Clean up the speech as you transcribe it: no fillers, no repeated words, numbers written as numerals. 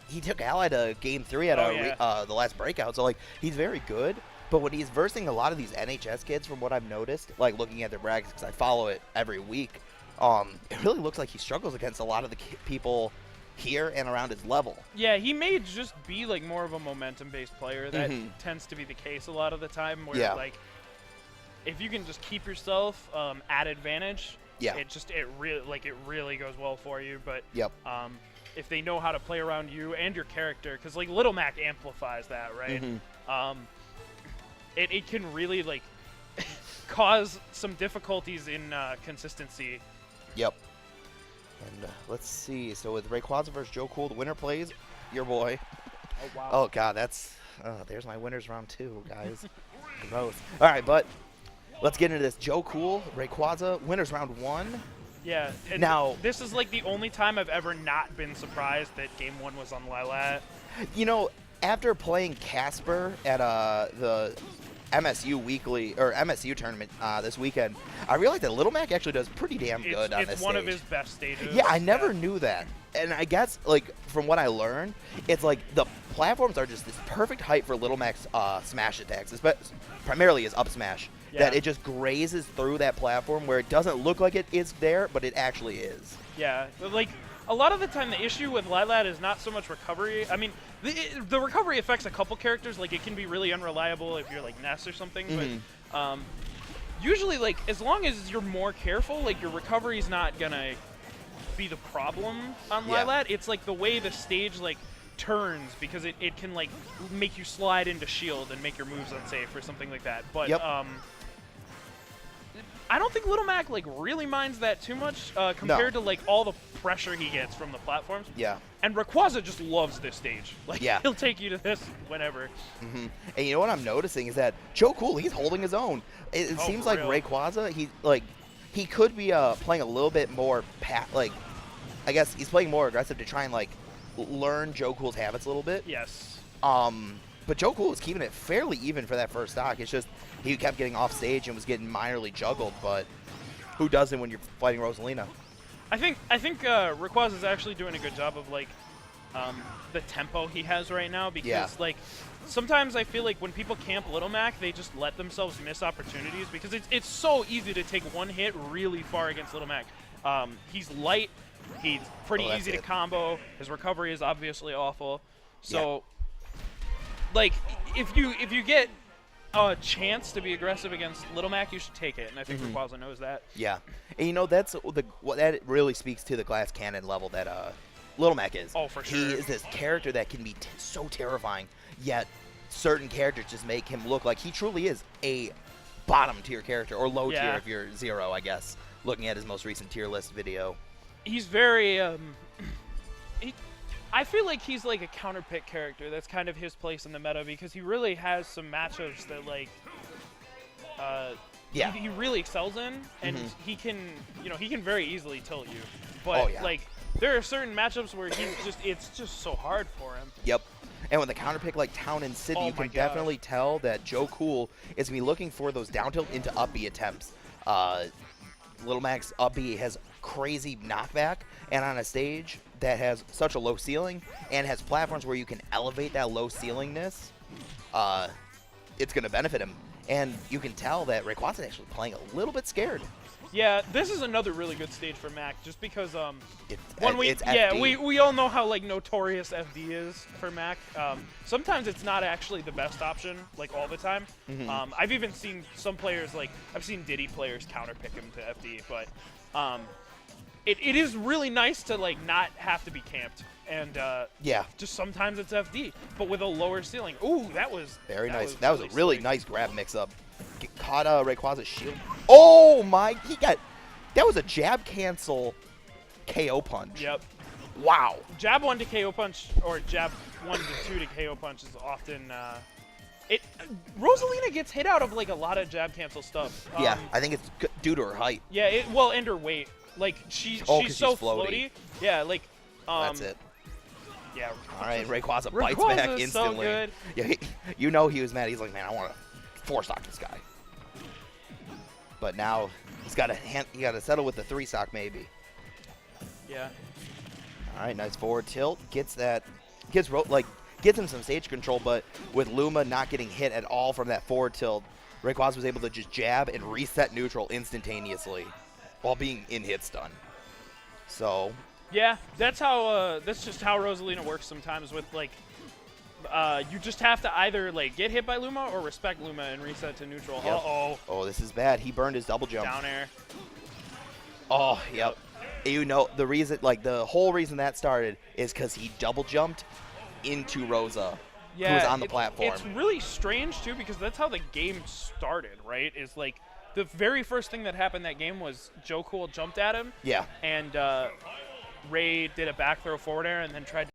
he took Ally to Game 3 at the last breakout, so like he's very good. But when he's versing a lot of these NHS kids, from what I've noticed, like looking at their brackets, because I follow it every week, it really looks like he struggles against a lot of the people here and around his level. Yeah, he may just be like more of a momentum-based player. That tends to be the case a lot of the time. Where like, if you can just keep yourself at advantage, it really goes well for you. But if they know how to play around you and your character, because like Little Mac amplifies that, right? It can really like cause some difficulties in consistency. Yep. And let's see. So with Rayquaza versus Joecool, the winner plays your boy. Oh wow. Oh god, that's there's my winners round 2, guys. Gross. All right, but let's get into this. Joecool, Rayquaza, winners round 1. Yeah. Now this is like the only time I've ever not been surprised that Game 1 was on Lylat. You know, after playing Casper at the MSU Weekly or MSU tournament this weekend, I realized that Little Mac actually does pretty damn good on this stage. It's one of his best stages. Yeah, I never knew that. And I guess, like, from what I learned, it's like the platforms are just this perfect height for Little Mac's smash attacks, primarily his up smash, that it just grazes through that platform where it doesn't look like it is there, but it actually is. Yeah, like, a lot of the time the issue with Lylat is not so much recovery. I mean, the recovery affects a couple characters. Like, it can be really unreliable if you're, like, Ness or something. But usually, like, as long as you're more careful, like, your recovery is not going to be the problem on Lylat. It's, like, the way the stage, like, turns, because it can, like, make you slide into shield and make your moves unsafe or something like that. But, I don't think Little Mac like really minds that too much compared to like all the pressure he gets from the platforms. Yeah. And Rayquaza just loves this stage. Like he'll take you to this whenever. And you know what I'm noticing is that Joecool, he's holding his own. It seems like Rayquaza, he could be playing a little bit more I guess he's playing more aggressive to try and like learn Joecool's habits a little bit. Yes. But Joecool was keeping it fairly even for that first stock. It's just he kept getting off stage and was getting minorly juggled, but who doesn't when you're fighting RosaLuma? I think Rayquaza is actually doing a good job of like the tempo he has right now, because like sometimes I feel like when people camp Little Mac, they just let themselves miss opportunities, because it's so easy to take one hit really far against Little Mac. He's light, he's pretty easy to combo. His recovery is obviously awful. So like if you get a chance to be aggressive against Little Mac, you should take it, and I think Rayquaza knows that. Yeah, and you know that's what that really speaks to the glass cannon level that Little Mac is. Oh, for sure. He is this character that can be so terrifying, yet certain characters just make him look like he truly is a bottom tier character, or low tier if you're 0, I guess. Looking at his most recent tier list video, he's very I feel like he's like a counter pick character. That's kind of his place in the meta, because he really has some matchups that like he really excels in, and he can very easily tilt you. But like there are certain matchups where it's just so hard for him. Yep. And with the counter pick like Town and City, you can definitely tell that Joecool is going to be looking for those down tilt into up B attempts. Little Mac's up B has crazy knockback, and on a stage that has such a low ceiling and has platforms where you can elevate that low ceilingness, it's going to benefit him. And you can tell that Rayquaza is actually playing a little bit scared. Yeah, this is another really good stage for Mac, just because it's FD. we all know how like notorious FD is for Mac. Sometimes it's not actually the best option, like all the time. I've even seen some players, like I've seen Diddy players counterpick him to FD, but it is really nice to like not have to be camped, and just sometimes it's FD, but with a lower ceiling. Ooh, that was very nice. That was a really nice grab mix-up. Caught Rayquaza's shield. Oh my! That was a jab cancel KO punch. Yep. Wow. Jab 1 to KO punch, or jab 1 to 2 to KO punch is often. RosaLuma gets hit out of like a lot of jab cancel stuff. I think it's due to her height. Yeah, and her weight. Like she's so floaty. Yeah, like. That's it. Yeah. All right, Rayquaza bites back instantly. So good. Yeah, you know he was mad. He's like, man, I want to 4-stock this guy. But now he's got to settle with the 3-stock maybe. Yeah. All right, nice forward tilt. Gets him some stage control, but with Luma not getting hit at all from that forward tilt, Rayquaza was able to just jab and reset neutral instantaneously while being in hit stun. So yeah, that's just how RosaLuma works sometimes with like you just have to either like get hit by Luma or respect Luma and reset to neutral. Yep. Uh-oh. Oh, this is bad. He burned his double jump. Down air. Oh, yep. You know, the whole reason that started is because he double jumped into Rosa, who was on the platform. It's really strange, too, because that's how the game started, right? Is like the very first thing that happened that game was Joecool jumped at him. Yeah. And Ray did a back throw forward air and then tried